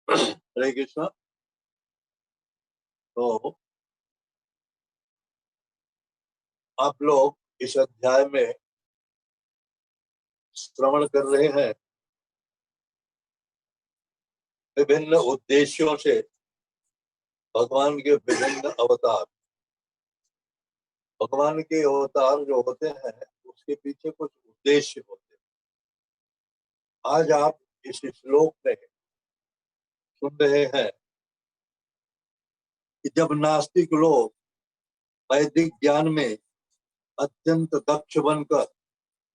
हरे कृष्णा। तो आप लोग इस अध्याय में श्रवण कर रहे हैं विभिन्न उद्देश्यों से भगवान के विभिन्न अवतार। भगवान के अवतार जो होते हैं उसके पीछे कुछ उद्देश्य होते हैं। आज आप इस श्लोक में सुन रहे हैं कि जब नास्तिक लोग वैदिक ज्ञान में अत्यंत दक्ष बनकर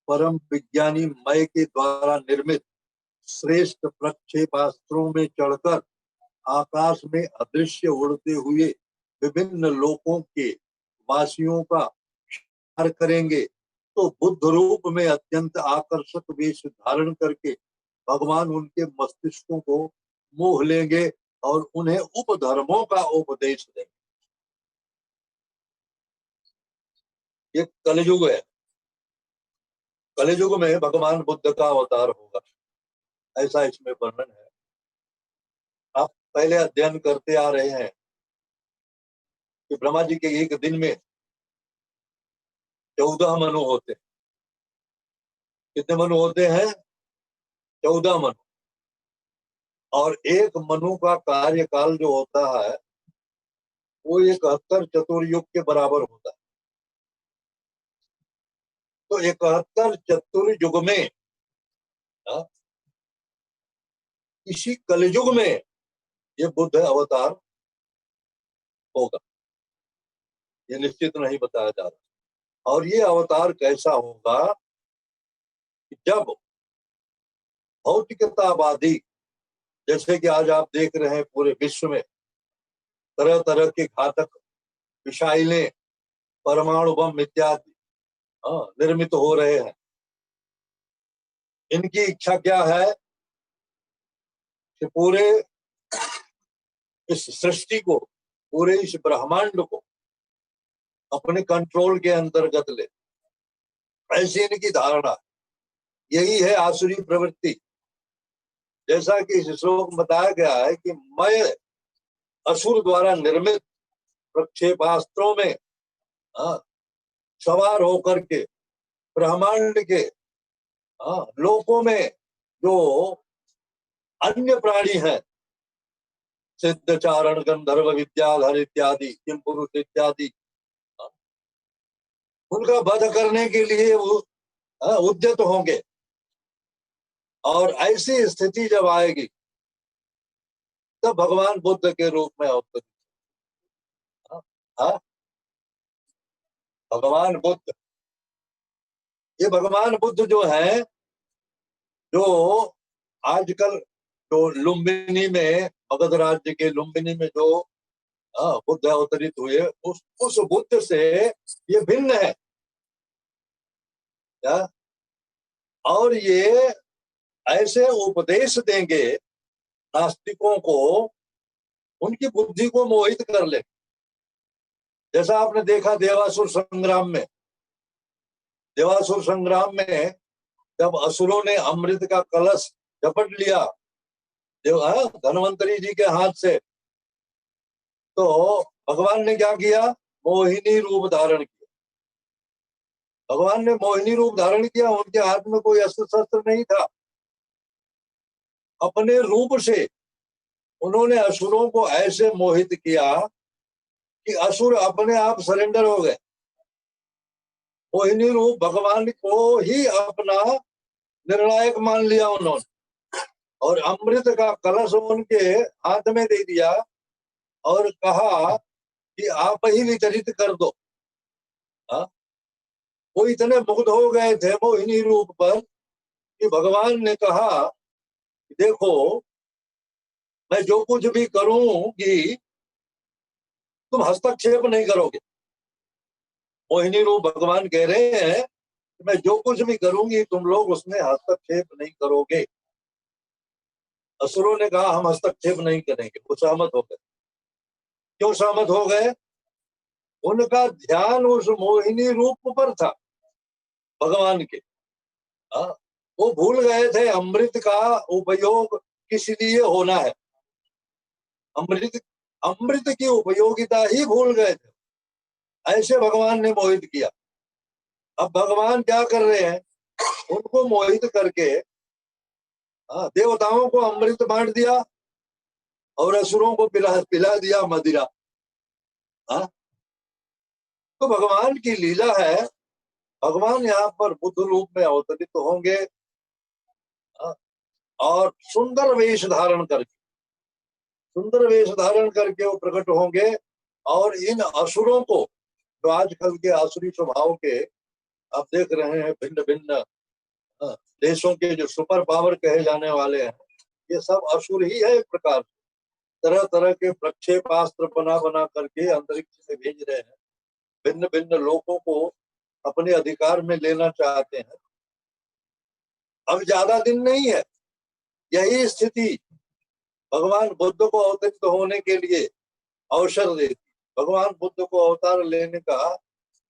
परम विज्ञानी मय के द्वारा निर्मित श्रेष्ठ प्रक्षेपास्त्रों में चढ़कर आकाश में अदृश्य उड़ते हुए विभिन्न लोकों के वासियों का शिकार करेंगे, तो बुद्ध रूप में अत्यंत आकर्षक वेश धारण करके भगवान उनके मस्तिष्कों को मोह लेंगे और उन्हें उपधर्मों का उपदेश देंगे। ये कलयुग है। कलयुग में भगवान बुद्ध का अवतार होगा, ऐसा इसमें वर्णन है। आप पहले अध्ययन करते आ रहे हैं कि ब्रह्मा जी के एक दिन में 14 मनु होते हैं। कितने मनु होते हैं? 14 मनु। और एक मनु का कार्यकाल जो होता है वो 71 चतुर्युग के बराबर होता है। तो 71 चतुर्युग में इसी कलयुग में ये बुद्ध अवतार होगा, ये निश्चित नहीं बताया जा रहा। और ये अवतार कैसा होगा कि जब भौतिकतावादी, जैसे कि आज आप देख रहे हैं पूरे विश्व में तरह तरह के घातक मिसाइलें, परमाणु बम इत्यादि निर्मित हो रहे हैं। इनकी इच्छा क्या है कि पूरे इस सृष्टि को, पूरे इस ब्रह्मांड को अपने कंट्रोल के अंतर्गत ले, ऐसी इनकी धारणा है। यही है आसुरी प्रवृत्ति। जैसा कि इस श्लोक में बताया गया है कि मैं असुर द्वारा निर्मित प्रक्षेपास्त्रों में सवार होकर के ब्रह्मांड के लोकों में जो अन्य प्राणी हैं, सिद्ध चारण गंधर्व विद्याधर इत्यादि, किम पुरुष इत्यादि, उनका वध करने के लिए वो उद्यत होंगे। और ऐसी स्थिति जब आएगी तब भगवान बुद्ध के रूप में अवतरित। भगवान बुद्ध, ये भगवान बुद्ध जो है, जो आजकल जो लुम्बिनी में, मगध राज्य के लुम्बिनी में जो बुद्ध अवतरित हुए, उस बुद्ध से ये भिन्न है क्या? और ये ऐसे उपदेश देंगे नास्तिकों को, उनकी बुद्धि को मोहित कर ले। जैसा आपने देखा देवासुर संग्राम में, देवासुर संग्राम में जब असुरों ने अमृत का कलश झपट लिया धनवंतरी जी के हाथ से, तो भगवान ने क्या किया? मोहिनी रूप धारण किया। भगवान ने मोहिनी रूप धारण किया। उनके हाथ में कोई अस्त्र शस्त्र नहीं था। अपने रूप से उन्होंने असुरों को ऐसे मोहित किया कि असुर अपने आप सरेंडर हो गए। मोहिनी रूप भगवान को ही अपना निर्णायक मान लिया उन्होंने, और अमृत का कलश उनके हाथ में दे दिया और कहा कि आप ही वितरित कर दो। वो इतने मुग्ध हो गए थे मोहिनी रूप पर कि भगवान ने कहा कि देखो, मैं जो कुछ भी करूंगी तुम हस्तक्षेप नहीं करोगे। मोहिनी रूप भगवान कह रहे हैं कि मैं जो कुछ भी करूंगी तुम लोग उसमें हस्तक्षेप नहीं करोगे। असुरों ने कहा हम हस्तक्षेप नहीं करेंगे। वो सहमत हो गए। क्यों सहमत हो गए? उनका ध्यान उस मोहिनी रूप पर था, भगवान के। वो भूल गए थे अमृत का उपयोग किस लिए होना है। अमृत अमृत की उपयोगिता ही भूल गए थे, ऐसे भगवान ने मोहित किया। अब भगवान क्या कर रहे हैं, उनको मोहित करके देवताओं को अमृत बांट दिया और असुरों को पिला पिला दिया मदिरा। हाँ, तो भगवान की लीला है। भगवान यहाँ पर बुद्ध रूप में अवतरित होंगे और सुंदर वेश धारण करके वो प्रकट होंगे और इन असुरों को, जो आजकल के आसुरी स्वभाव के आप देख रहे हैं, भिन्न भिन्न देशों के जो सुपर पावर कहे जाने वाले हैं, ये सब असुर ही है। एक प्रकार तरह तरह के प्रक्षेपास्त्र बना बना करके अंतरिक्ष में भेज रहे हैं, भिन्न भिन्न लोगों को अपने अधिकार में लेना चाहते हैं। अब ज्यादा दिन नहीं है, यही स्थिति भगवान बुद्ध को अवतरित होने के लिए अवसर देती, भगवान बुद्ध को अवतार लेने का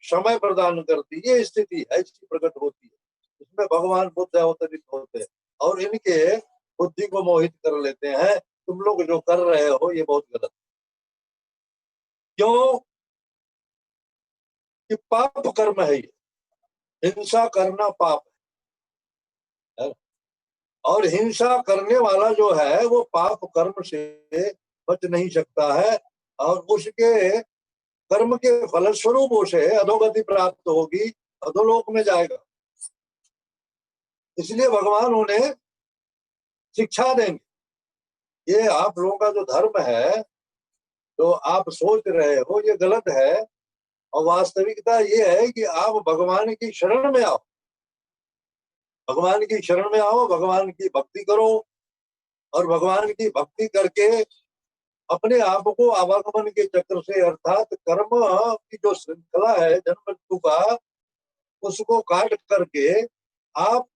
समय प्रदान करती, ये स्थिति ऐसी प्रकट होती है। इसमें भगवान बुद्ध अवतरित होते हैं और इनके बुद्धि को मोहित कर लेते हैं, तुम लोग जो कर रहे हो ये बहुत गलत। क्यों कि पाप कर्म है, ये हिंसा करना पाप है और हिंसा करने वाला जो है वो पाप कर्म से बच नहीं सकता है और उसके कर्म के फलस्वरूप उसे अधोगति प्राप्त होगी, अधोलोक में जाएगा। इसलिए भगवान उन्हें शिक्षा देंगे। ये आप लोगों का जो धर्म है, जो आप सोच रहे हो, ये गलत है और वास्तविकता ये है कि आप भगवान की शरण में आओ, भगवान की शरण में आओ, भगवान की भक्ति करो और भगवान की भक्ति करके अपने आप को आवागमन के चक्र से, अर्थात कर्म की जो श्रृंखला है जन्म मृत्यु का, उसको काट करके आप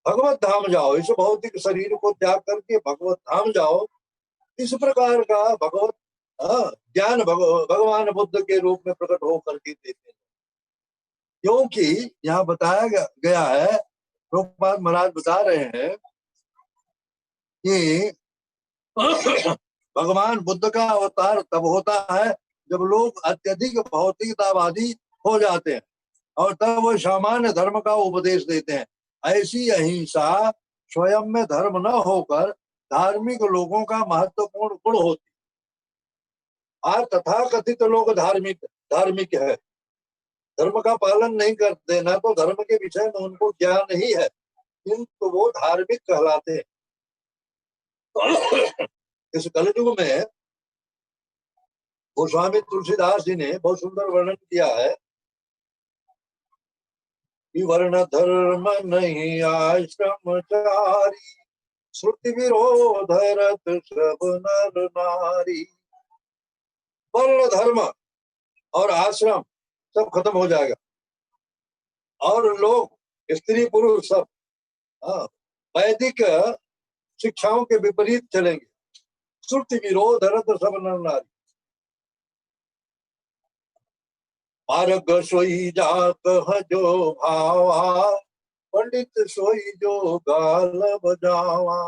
भगवत धाम जाओ। इस भौतिक शरीर को त्याग करके भगवत धाम जाओ। इस प्रकार का भगवत ज्ञान भगवान बुद्ध के रूप में प्रकट होकर के देते हैं। क्योंकि यहाँ बताया गया है, प्रभुपाद महाराज बता रहे हैं कि भगवान बुद्ध का अवतार तब होता है जब लोग अत्यधिक भौतिकतावादी हो जाते हैं और तब वो सामान्य धर्म का उपदेश देते हैं। ऐसी अहिंसा स्वयं में धर्म न होकर धार्मिक लोगों का महत्वपूर्ण गुण होती। आज तथाकथित लोग धार्मिक है, धर्म का पालन नहीं करते, ना तो धर्म के विषय में उनको ज्ञान ही है, किंतु वो धार्मिक कहलाते हैं। इस कलयुग में गोस्वामी तुलसीदास जी ने बहुत सुंदर वर्णन किया है कि वर्ण धर्म नहीं आश्रमचारी, श्रुति विरोध रत सब नर नारी। वर्ण धर्म और आश्रम सब खत्म हो जाएगा और लोग स्त्री पुरुष सब वैदिक शिक्षाओं के विपरीत चलेंगे। श्रुति विरोध रत सब नर नारी। मार्ग सोई जात जो भावा, पंडित सोई जो गाल बजावा।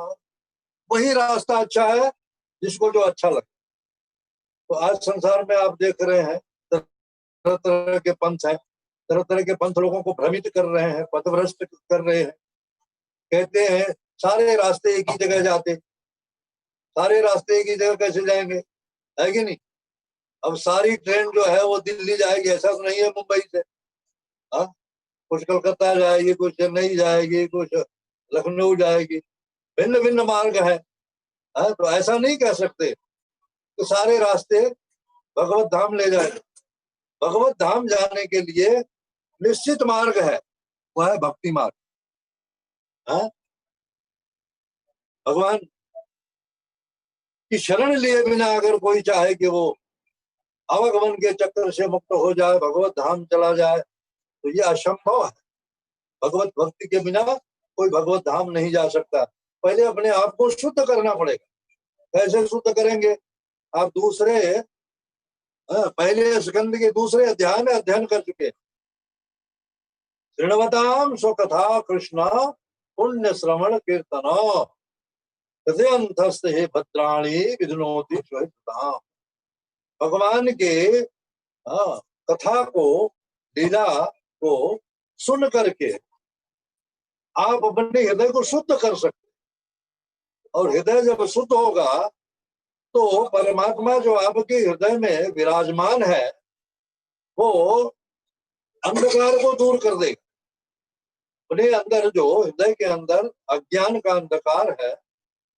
वही रास्ता अच्छा है जिसको जो अच्छा लगे। तो आज संसार में आप देख रहे हैं तरह तरह के पंथ हैं, तरह तरह के पंथ लोगों को भ्रमित कर रहे हैं, पथभ्रष्ट कर रहे हैं। कहते हैं सारे रास्ते एक ही जगह जाते, सारे रास्ते एक ही जगह कैसे जाएंगे, है कि नहीं। अब सारी ट्रेन जो है वो दिल्ली जाएगी ऐसा तो नहीं है, मुंबई से। कुछ कलकत्ता जाएगी, कुछ चेन्नई जाएगी, कुछ लखनऊ जाएगी, भिन्न भिन्न मार्ग है। तो ऐसा नहीं कह सकते तो सारे रास्ते भगवत धाम ले जाएंगे। भगवत धाम जाने के लिए निश्चित मार्ग है, वह है भक्ति मार्ग। भगवान की शरण लिए बिना अगर कोई चाहे कि वो आवागमन के चक्कर से मुक्त हो जाए, भगवत धाम चला जाए, तो ये असंभव है। भगवत भक्ति के बिना कोई भगवत धाम नहीं जा सकता। पहले अपने आप को शुद्ध करना पड़ेगा। कैसे शुद्ध करेंगे? आप दूसरे पहले स्कंद के दूसरे अध्याय में अध्ययन कर चुके। शृण्वताम स्वकथा कृष्ण पुण्य श्रवण कीर्तन। हृदयंतस्थ हे भद्राणी विधुनोति स्वहिताम। भगवान के कथा को, लीला को सुन करके आप अपने हृदय को शुद्ध कर सकते। और हृदय जब शुद्ध होगा तो परमात्मा जो आपके हृदय में विराजमान है वो अंधकार को दूर कर देगा। अपने अंदर जो हृदय के अंदर अज्ञान का अंधकार है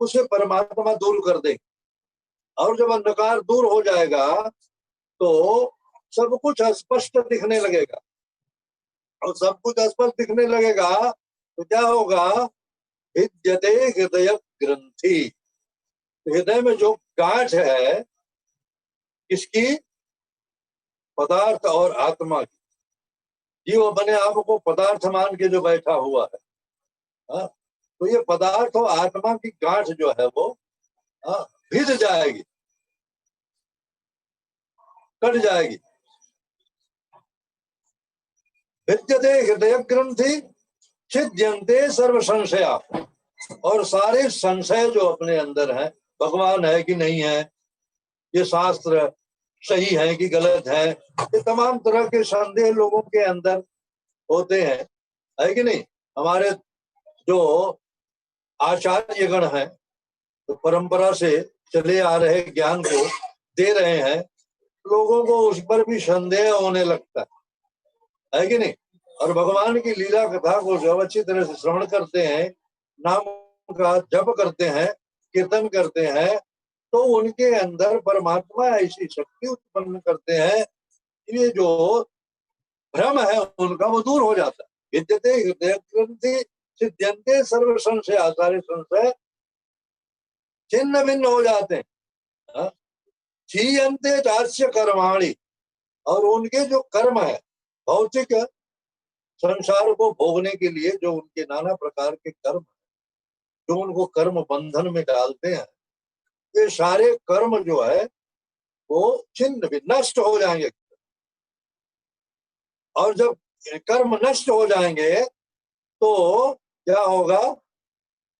उसे परमात्मा दूर कर देगा। और जब अंधकार दूर हो जाएगा तो सब कुछ स्पष्ट दिखने लगेगा। और सब कुछ स्पष्ट दिखने लगेगा तो क्या होगा? विद्यते हृदय ग्रंथि। हृदय में जो गांठ है किसकी? पदार्थ और आत्मा की। जीव अपने आप को पदार्थ मान के जो बैठा हुआ है, तो ये पदार्थ और आत्मा की गांठ जो है वो भिद जाएगी, कट जाएगी। विद्यते हृदय ग्रंथि छिद्यन्ते सर्व संशया। और सारे संशय जो अपने अंदर है, भगवान है कि नहीं है, ये शास्त्र सही है कि गलत है, ये तमाम तरह के संदेह लोगों के अंदर होते हैं, है कि नहीं? हमारे जो आचार्य गण हैं तो परंपरा से चले आ रहे ज्ञान को दे रहे हैं, लोगों को उस पर भी संदेह होने लगता है कि नहीं? और भगवान की लीला कथा को जब अच्छी तरह से श्रवण करते हैं, नाम का जप करते हैं, कीर्तन करते हैं, तो उनके अंदर परमात्मा ऐसी शक्ति उत्पन्न करते हैं, ये जो भ्रम है उनका वो दूर हो जाता है। विद्यते हृदय ग्रंथि छिद्यन्ते सर्व संशय। सारे संशय छिन्न भिन्न हो जाते हैं। क्षीयन्ते चास्य कर्माणि। और उनके जो कर्म है, भौतिक संसार को भोगने के लिए जो उनके नाना प्रकार के कर्म, जो उनको कर्म बंधन में डालते हैं, ये सारे कर्म जो है वो छिन्न भी नष्ट हो जाएंगे। और जब कर्म नष्ट हो जाएंगे तो क्या होगा?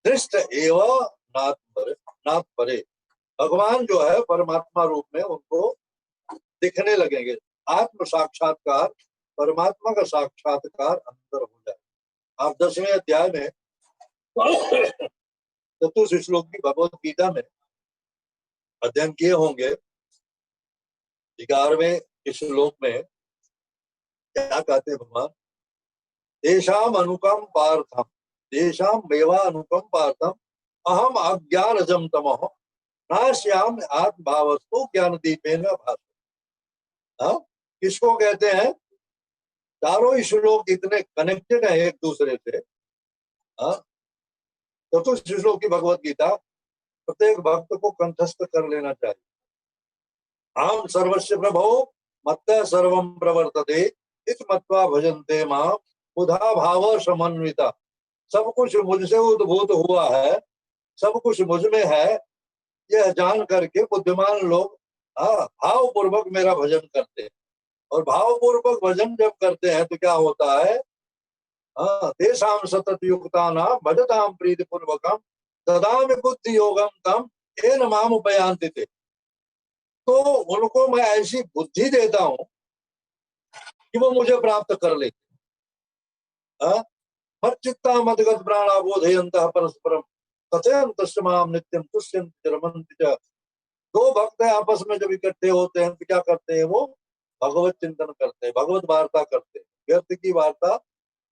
दृष्ट एव नाथ परे। भगवान जो है परमात्मा रूप में उनको दिखने लगेंगे। आत्म साक्षात्कार, परमात्मा का साक्षात्कार अंदर हो जाए। आप 10वें अध्याय में 34 श्लोक की भगवत गीता में अध्ययन किए होंगे। 11वें श्लोक में क्या कहते हैं भगवान? तेषाम अनुकंपार्थम, तेषाम मेवा अनुकंपार्थम अहम अज्ञानजम तमः नाश्याम आत्मभावस्तु ज्ञान दीपेन भासते। किसको कहते हैं? चारों श्लोक इतने कनेक्टेड है एक दूसरे से। चतुर्थ श्लोक की भगवत गीता प्रत्येक भक्त को कंठस्थ कर लेना चाहिए। आम सर्वस्य प्रभो मत्तः सर्वं प्रवर्तते इति मत्वा भजन्ते मां बुधा भाव समन्विता। सब कुछ मुझसे उद्भूत हुआ है, सब कुछ मुझ में है, यह जान करके बुद्धिमान लोग भाव पूर्वक मेरा भजन करते हैं। और भाव पूर्वक भजन जब करते हैं तो क्या होता है? तेषां सतत युक्तानां भजतां प्रीति पूर्वकम ददामि बुद्धि योगम तम येन माम उपयान्ति ते। तो उनको मैं ऐसी बुद्धि देता हूं कि वो मुझे प्राप्त कर लेते। मच्चित्ता मदगत प्राणा बोधयन्तः परस्परम कथयन्तश्च माम नित्यं तुष्यन्ति च रमन्ति च। दो भक्त आपस में जब इकट्ठे होते हैं तो क्या करते हैं? वो भगवत चिंतन करते हैं, भगवत वार्ता करते हैं। व्यर्थ की वार्ता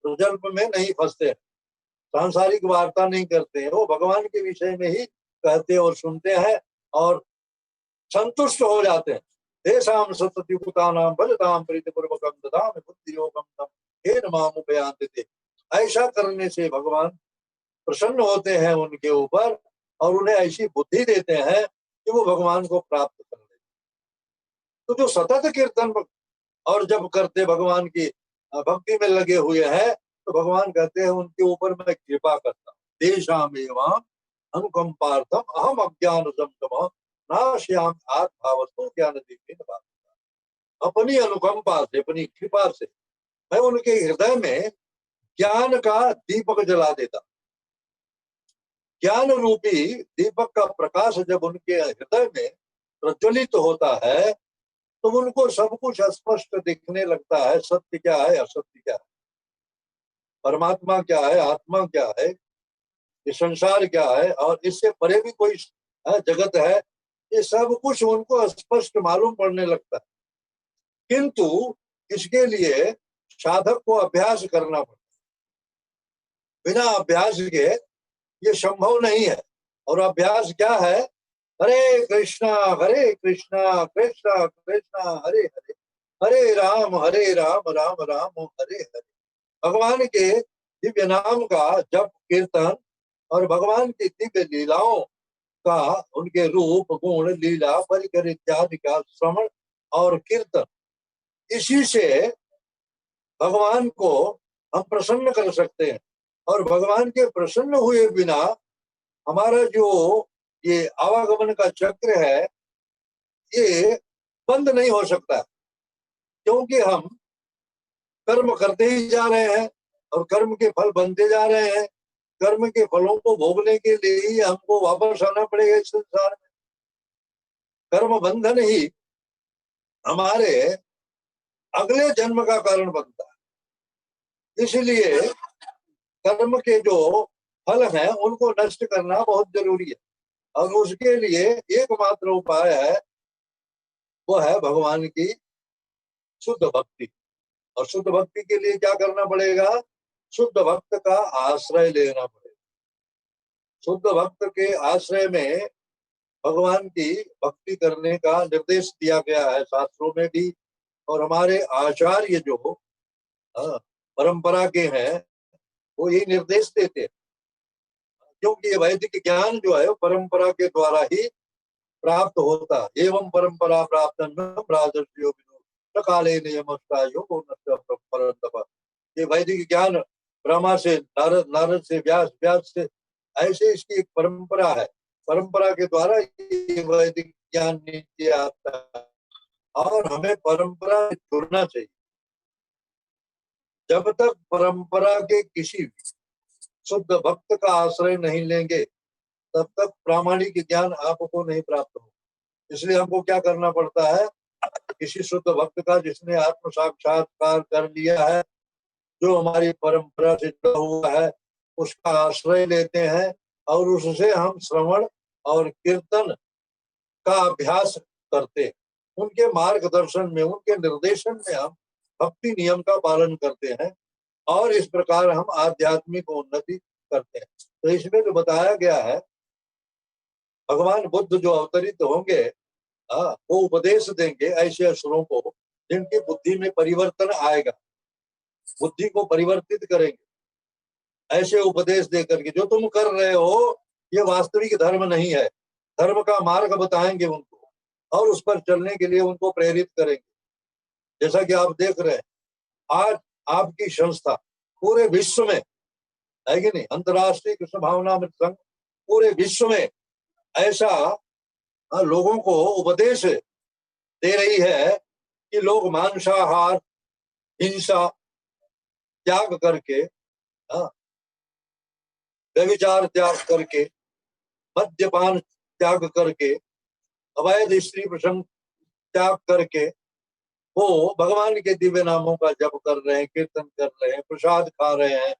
प्रजल्प में नहीं फंसते हैं, सांसारिक वार्ता नहीं करते हैं, वो भगवान के विषय में ही कहते और सुनते हैं और संतुष्ट हो जाते हैं। तेषां सततयुक्तानां भजतां प्रीतिपूर्वकं ददामि बुद्धियोगं तं येन माम उपयान्ति ते। ऐसा करने से भगवान प्रसन्न होते हैं उनके ऊपर और उन्हें ऐसी बुद्धि देते हैं कि वो भगवान को प्राप्त कर लेते। तो जो सतत कीर्तन और जब करते भगवान की भक्ति में लगे हुए हैं तो भगवान कहते हैं उनके ऊपर मैं कृपा करता हूँ। तेषामेवां अनुकंपार्थम अहम अज्ञानजं तमः नाश्याम आत्मभावस्तु ज्ञानदीपेन भासते। अपनी अनुकंपा से, अपनी कृपा से मैं उनके हृदय में ज्ञान का दीपक जला देता। ज्ञान रूपी दीपक का प्रकाश जब उनके हृदय में प्रज्वलित होता है तो उनको सब कुछ स्पष्ट दिखने लगता है। सत्य क्या है, असत्य क्या है, परमात्मा क्या है, आत्मा क्या है, ये संसार क्या है, और इससे परे भी कोई जगत है, ये सब कुछ उनको स्पष्ट मालूम पड़ने लगता है। किंतु इसके लिए साधक को अभ्यास करना पड़ता है। बिना अभ्यास के ये संभव नहीं है। और अभ्यास क्या है? हरे कृष्णा कृष्णा कृष्णा हरे हरे, हरे राम राम राम हरे हरे। भगवान के दिव्य नाम का जप कीर्तन और भगवान की दिव्य लीलाओं का, उनके रूप गुण लीला परिकर इत्यादि का श्रवण और कीर्तन, इसी से भगवान को हम प्रसन्न कर सकते हैं। और भगवान के प्रसन्न हुए बिना हमारा जो ये आवागमन का चक्र है ये बंद नहीं हो सकता, क्योंकि हम कर्म करते ही जा रहे हैं और कर्म के फल बनते जा रहे हैं। कर्म के फलों को भोगने के लिए ही हमको वापस आना पड़ेगा इस संसार में। कर्म बंधन ही हमारे अगले जन्म का कारण बनता है। इसलिए कर्म के जो फल हैं उनको नष्ट करना बहुत जरूरी है, और उसके लिए एकमात्र उपाय है, वो है भगवान की शुद्ध भक्ति। और शुद्ध भक्ति के लिए क्या करना पड़ेगा? शुद्ध भक्त का आश्रय लेना पड़ेगा। शुद्ध भक्त के आश्रय में भगवान की भक्ति करने का निर्देश दिया गया है शास्त्रों में भी। और हमारे आचार्य जो परंपरा के हैं वो यही निर्देश देते हैं, क्योंकि ये वैदिक ज्ञान जो है परंपरा के द्वारा ही प्राप्त होता है। एवं परंपरा प्राप्त काले ये वैदिक ज्ञान ब्रह्मा से नारद, नारद से व्यास, व्यास से, ऐसे इसकी एक परंपरा है। परंपरा के द्वारा ये वैदिक ज्ञान नीचे आता है और हमें परंपरा से जुड़ना चाहिए। जब तक परंपरा के किसी भी शुद्ध भक्त का आश्रय नहीं लेंगे तब तक प्रामाणिक ज्ञान आपको नहीं प्राप्त हो। इसलिए हमको क्या करना पड़ता है? किसी शुद्ध भक्त का जिसने आत्म साक्षात्कार कर लिया है, जो हमारी परंपरा से जुड़ा हुआ है, उसका आश्रय लेते हैं और उससे हम श्रवण और कीर्तन का अभ्यास करते हैं। उनके मार्गदर्शन में, उनके निर्देशन में हम भक्ति नियम का पालन करते हैं और इस प्रकार हम आध्यात्मिक उन्नति करते हैं। तो इसमें जो बताया गया है, भगवान बुद्ध जो अवतरित होंगे वो उपदेश देंगे ऐसे असुरों को जिनकी बुद्धि में परिवर्तन आएगा, बुद्धि को परिवर्तित करेंगे। ऐसे उपदेश दे करके जो तुम कर रहे हो ये वास्तविक धर्म नहीं है, धर्म का मार्ग बताएंगे उनको और उस पर चलने के लिए उनको प्रेरित करेंगे। जैसा कि आप देख रहे हैं आज आपकी संस्था पूरे विश्व में है कि नहीं, अंतर्राष्ट्रीय कृष्ण भावनामृत संघ पूरे विश्व में ऐसा लोगों को उपदेश दे रही है कि लोग मांसाहार, हिंसा त्याग करके, व्यभिचार त्याग करके, मद्यपान त्याग करके, अवैध स्त्री प्रसंग त्याग करके वो भगवान के दिव्य नामों का जप कर रहे हैं, कीर्तन कर रहे हैं, प्रसाद खा रहे हैं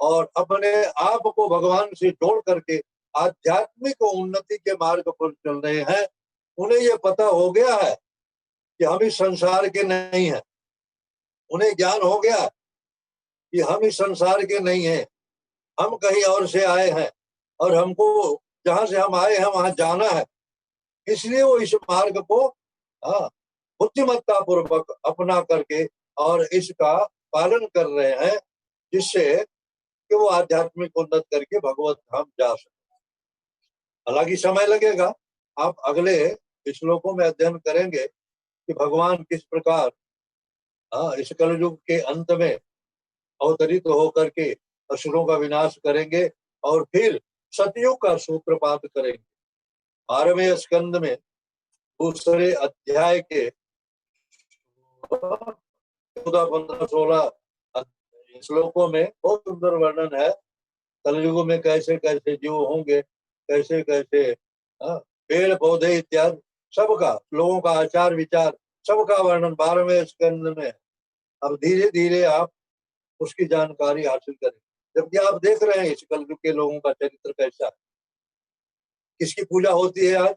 और अपने आप को भगवान से जोड़ करके आध्यात्मिक उन्नति के मार्ग पर चल रहे हैं। उन्हें ये पता हो गया है कि हम इस संसार के नहीं हैं। उन्हें ज्ञान हो गया कि हम इस संसार के नहीं हैं, हम कहीं और से आए हैं और हमको जहां से हम आए हैं वहां जाना है। इसलिए वो इस मार्ग को बुद्धिमत्ता पूर्वक अपना करके और इसका पालन कर रहे हैं, जिससे कि वो आध्यात्मिक उन्नत करके भगवत धाम जा सके। हालांकि समय लगेगा। आप अगले श्लोकों में अध्ययन करेंगे कि भगवान किस प्रकार इस कलयुग के अंत में अवतरित होकर के असुरों का विनाश करेंगे और फिर सतयुग का सूत्रपात करेंगे। 12वें स्कंद में दूसरे अध्याय के 14, 15, 16 श्लोकों में बहुत सुंदर वर्णन है कलयुग में कैसे कैसे जीव होंगे, कैसे कैसे पेड़ पौधे इत्यादि सबका, लोगों का आचार विचार सबका वर्णन 12वें स्कंद में। अब धीरे धीरे आप उसकी जानकारी हासिल करें। जबकि आप देख रहे हैं इस कलयुग के लोगों का चरित्र कैसा है, किसकी पूजा होती है आज?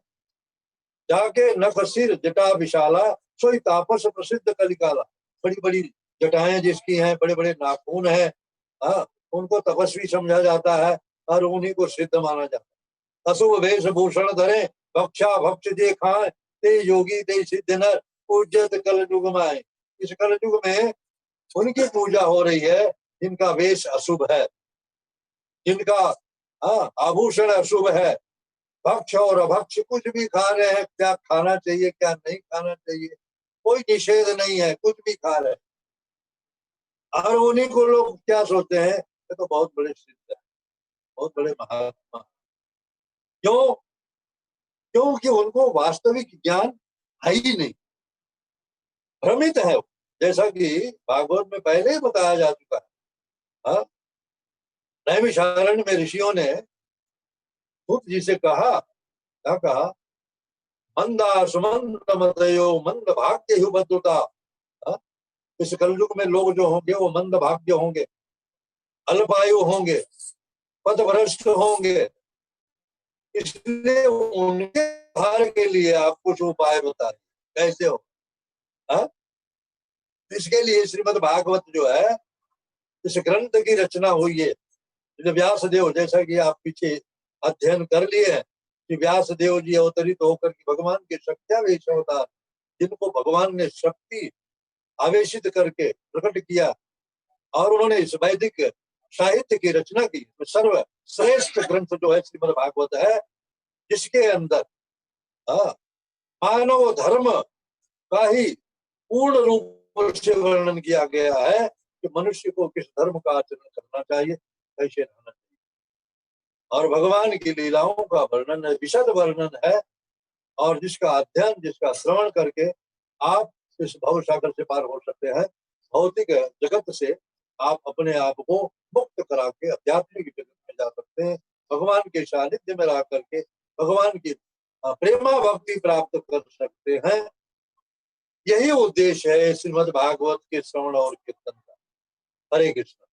जाके नख सिर जटा विशाला सोई तापस प्रसिद्ध कलिकाला। बड़ी बड़ी जटाएं जिसकी हैं, बड़े बड़े नाखून हैं, उनको तपस्वी समझा जाता है और उन्हीं को सिद्ध माना जाता है। अशुभ वेश भूषण धरे भक्षा भक्ष जे खाए ते योगी ते सिद्ध नर पूज्यत कलयुग माए। इस कलयुग में उनकी पूजा हो रही है जिनका वेश अशुभ है, जिनका आभूषण अशुभ है, भक्ष और अभक्ष कुछ भी खा रहे हैं, क्या खाना चाहिए क्या नहीं खाना चाहिए कोई निषेध नहीं है, कुछ भी खा रहे हैं। और उन्हीं को लोग क्या सोचते हैं, ये तो बहुत बड़े सिद्ध है, बहुत बड़े महात्मा। क्यों? क्योंकि उनको वास्तविक ज्ञान है ही नहीं, भ्रमित है। जैसा कि भागवत में पहले ही बताया जा चुका है। नैमिषारण्य में ऋषियों ने सूत जी से कहा, क्या कहा? मंदा सुमंद मतयो मंद भाग्य ही बद्धुता। इस कलयुग में लोग जो होंगे वो मंद भाग्य होंगे, अल्पायु होंगे, पथभ्रष्ट होंगे। इसलिए उनके उद्धार के लिए आप कुछ उपाय बताइए, कैसे हो? इसके लिए श्रीमद् भागवत जो है, इस ग्रंथ की रचना हुई है। व्यास देव, जैसा कि आप पीछे अध्ययन कर लिए हैं कि व्यास देव जी अवतरित होकर के भगवान के शक्त्यावेश अवतार, जिनको भगवान ने शक्ति आवेशित करके प्रकट किया और उन्होंने इस वैदिक साहित्य की रचना की। सर्व श्रेष्ठ ग्रंथ जो है श्रीमद् भागवत है, जिसके अंदर मानव धर्म का ही पूर्ण रूप से वर्णन किया गया है कि मनुष्य को किस धर्म का आचरण करना चाहिए, कैसे रहना चाहिए। और भगवान की लीलाओं का वर्णन है, विशद वर्णन है, और जिसका अध्ययन, जिसका श्रवण करके आप इस भव सागर से पार हो सकते हैं। भौतिक जगत से आप अपने आप को मुक्त करा के आध्यात्मिक जगत में जा सकते हैं, भगवान के सानिध्य में रह करके भगवान की प्रेमा भक्ति प्राप्त कर सकते हैं। यही उद्देश्य है श्रीमद् भागवत के श्रवण और कीर्तन का। हरे कृष्ण।